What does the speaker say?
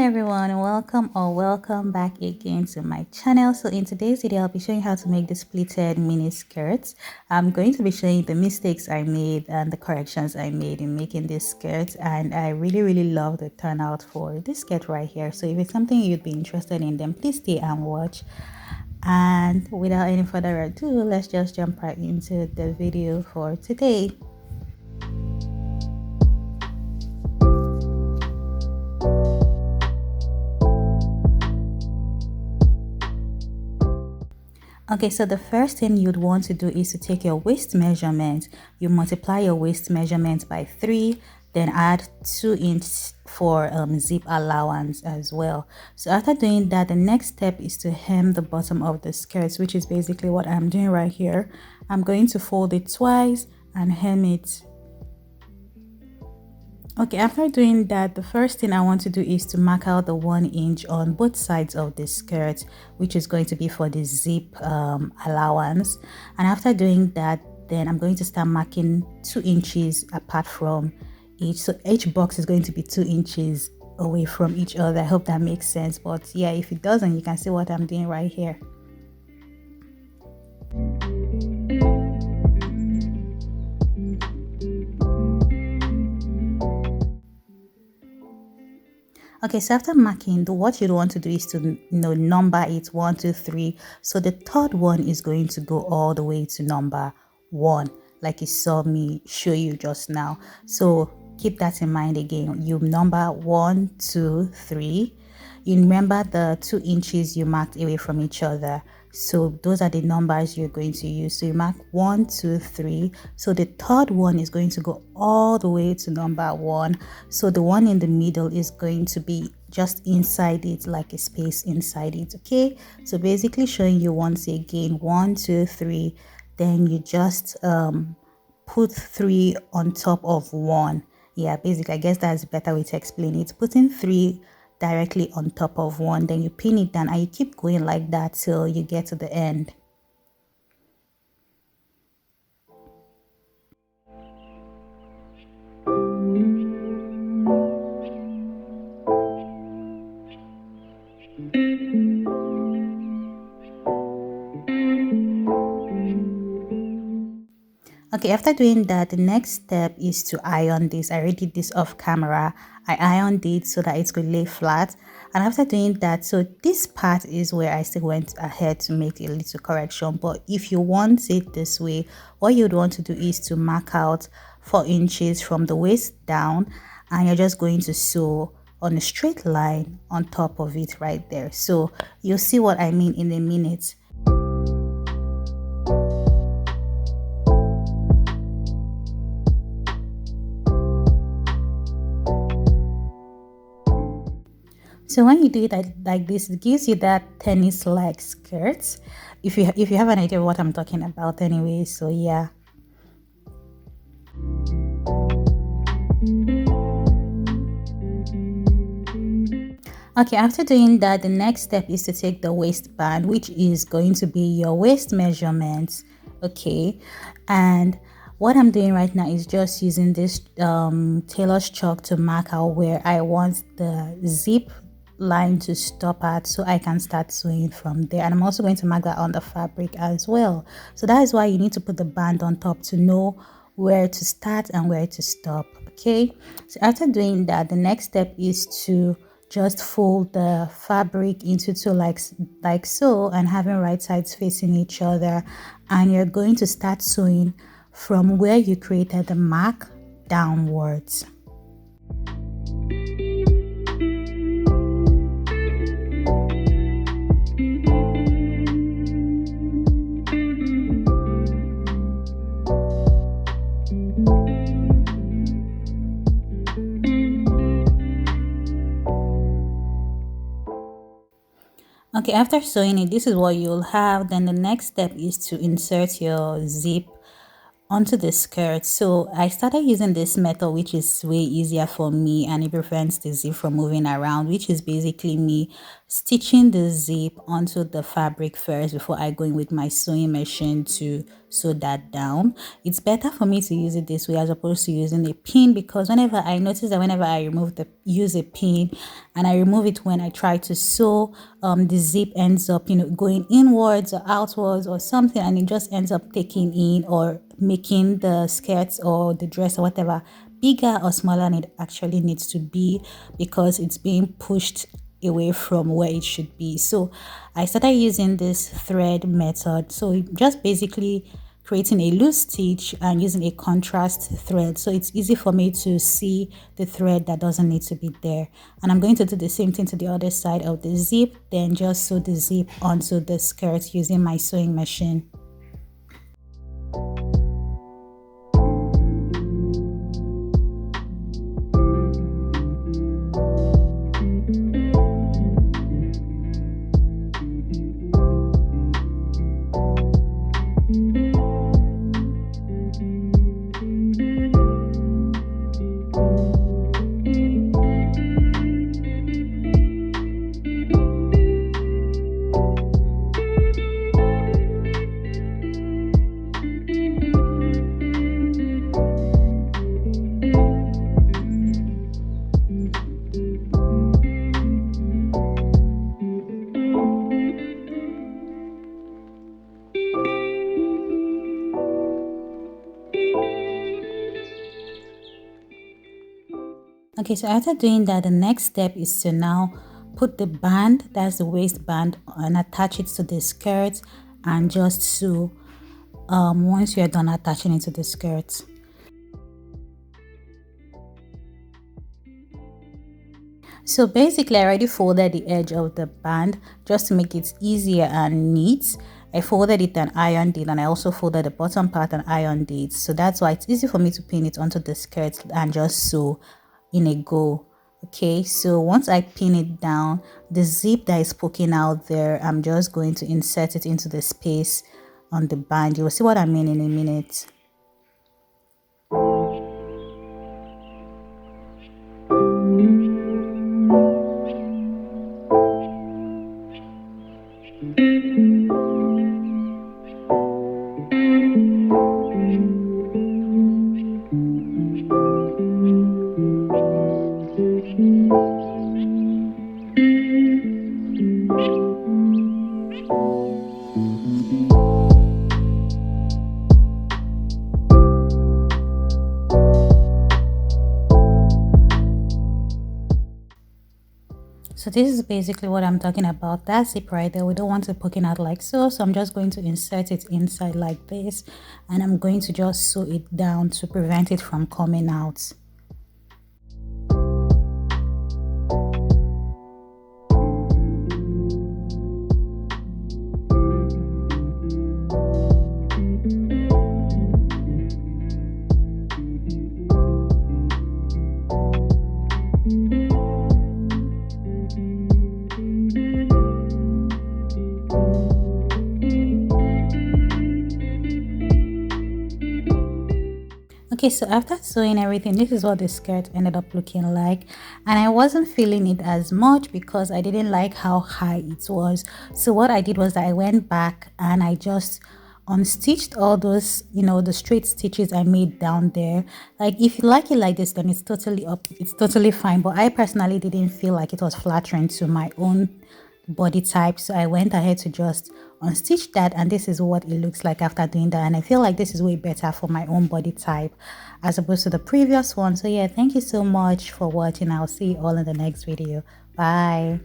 everyone, welcome back again to my channel. So in today's video I'll be showing how to make this pleated mini skirts. I'm going to be showing the mistakes I made and the corrections I made in making this skirt, and I really love the turnout for this skirt right here. So if it's something you'd be interested in, then please stay and watch. And without any further ado, let's just jump right into the video for today. Okay, so the first thing you'd want to do is to take your waist measurement. You multiply your waist measurement by 3, then add 2 inches for zip allowance as well. So after doing that, the next step is to hem the bottom of the skirt, which is basically what I'm doing right here. I'm going to fold it twice and hem it. Okay, after doing that, the first thing I want to do is to mark out the 1 inch on both sides of the skirt, which is going to be for the zip allowance. And after doing that, then I'm going to start marking 2 inches apart from each. So each box is going to be 2 inches away from each other. I hope that makes sense. But yeah, if it doesn't, you can see what I'm doing right here. Okay, so after marking, what you'd want to do is to number it 1, 2, 3. So the third one is going to go all the way to number 1, like you saw me show you just now. So keep that in mind again. You number 1, 2, 3. You remember the 2 inches you marked away from each other. So those are the numbers you're going to use. So you mark 1, 2, 3. So the third one is going to go all the way to number 1. So the one in the middle is going to be just inside it, like a space inside it. Okay, so basically showing you once again 1, 2, 3. Then you just put 3 on top of 1. Yeah, basically I guess that's a better way to explain it. Putting 3 directly on top of 1, then you pin it down and you keep going like that till you get to the end. Okay, after doing that, the next step is to iron this. I already did this off camera. I ironed it so that it could lay flat. And after doing that, so this part is where I still went ahead to make a little correction. But if you want it this way, what you'd want to do is to mark out 4 inches from the waist down, and you're just going to sew on a straight line on top of it right there. So you'll see what I mean in a minute. So when you do it like this, it gives you that tennis-like skirt. If you have an idea of what I'm talking about, anyway. So yeah. Okay, after doing that, the next step is to take the waistband, which is going to be your waist measurements. Okay, and what I'm doing right now is just using this tailor's chalk to mark out where I want the zip line to stop at, so I can start sewing from there. And I'm also going to mark that on the fabric as well. So that is why you need to put the band on top to know where to start and where to stop. Okay, so after doing that, the next step is to just fold the fabric into two like so, and having right sides facing each other, and you're going to start sewing from where you created the mark downwards. Okay, after sewing it, this is what you'll have. Then the next step is to insert your zip onto the skirt. So I started using this method, which is way easier for me, and it prevents the zip from moving around, which is basically me stitching the zip onto the fabric first before I go in with my sewing machine to sew that down. It's better for me to use it this way as opposed to using a pin, because whenever I use a pin and I remove it when I try to sew, the zip ends up going inwards or outwards or something, and it just ends up taking in or making the skirts or the dress or whatever bigger or smaller than it actually needs to be, because it's being pushed away from where it should be. So I started using this thread method. So just basically creating a loose stitch and using a contrast thread, so it's easy for me to see the thread that doesn't need to be there. And I'm going to do the same thing to the other side of the zip, then just sew the zip onto the skirt using my sewing machine. Okay, so after doing that, the next step is to now put the band, that's the waistband, and attach it to the skirt and just sew once you're done attaching it to the skirt. So basically I already folded the edge of the band just to make it easier and neat. I folded it and ironed it, and I also folded the bottom part and ironed it. So that's why it's easy for me to pin it onto the skirt and just sew in a go. Okay, so once I pin it down, the zip that is poking out there, I'm just going to insert it into the space on the band. You will see what I mean in a minute. So this is basically what I'm talking about. That zip right there, we don't want it poking out like so. So I'm just going to insert it inside like this, and I'm going to just sew it down to prevent it from coming out. Okay, so after sewing everything, this is what the skirt ended up looking like, and I wasn't feeling it as much because I didn't like how high it was. So what I did was that I went back and I just unstitched all those, the straight stitches I made down there. Like, if you like it like this, then it's totally fine, but I personally didn't feel like it was flattering to my own body type, so I went ahead to just unstitch that, and this is what it looks like after doing that. And I feel like this is way better for my own body type as opposed to the previous one. So yeah, thank you so much for watching. I'll see you all in the next video. Bye.